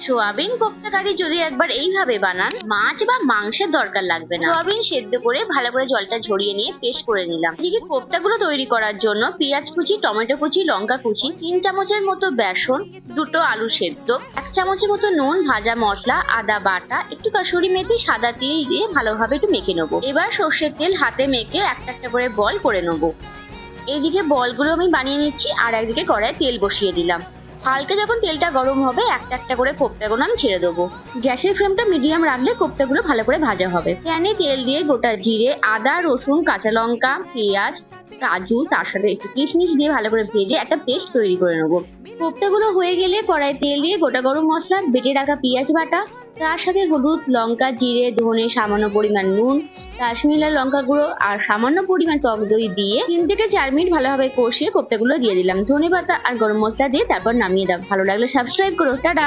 Soybean kofta কারি যদি একবার এইভাবে বানান, মাছ বা মাংসের দরকার লাগবে না। সোয়াবিন সেদ্ধ করে ভালো করে জলটা ঝরিয়ে নিয়ে পেস্ট করে নিলাম। এদিকে কোপ্তাগুলো তৈরি করার জন্য পেঁয়াজ কুচি, টমেটো কুচি, লঙ্কা কুচি, 3 চামচের মতো বেসন, 2টো আলু সেদ্ধ, 1 চামচের মতো নুন, ভাজা মশলা, আদা বাটা, একটু কাসুরি মেথি, সাদা তিল দিয়ে ভালোভাবে একটু মেখে নেবো। এবার সর্ষের তেল হাতে মেখে একটা একটা করে বল করে নেবো। এইদিকে বলগুলো আমি বানিয়ে নিচ্ছি, আর একদিকে কড়াইয়ে তেল বসিয়ে দিলাম। হালকা যখন তেলটা গরম হবে একটা একটা করে কোপ্তাগুলো আমি ছেড়ে দেবো। গ্যাসের ফ্লেমটা মিডিয়াম রাখলে কোপ্তাগুলো ভালো করে ভাজা হবে। প্যানে তেল দিয়ে গোটা জিরে, আদা, রসুন, কাঁচা লঙ্কা, পেঁয়াজ, কাজু, তার সাথে একটু কিশমিশ দিয়ে ভালো করে ভেজে একটা পেস্ট তৈরি করে নেবো। কোপ্তাগুলো হয়ে গেলে কড়াইয়ে তেল দিয়ে গোটা গরম মশলা, বেটে রাখা পেঁয়াজ বাটা, তার সাথে হলুদ, লঙ্কা, জিরে, ধনে, সামান্য পরিমাণ নুন, কাশ্মীরি লাল লঙ্কা গুঁড়ো আর সামান্য পরিমাণ টক দই দিয়ে 3 থেকে 4 মিনিট ভালোভাবে কষিয়ে কোপ্তাগুলো দিয়ে দিলাম। ধনেপাতা আর গরম মশলা দিয়ে তারপর নামিয়ে দাও। ভালো লাগলে সাবস্ক্রাইব করো। টাটা।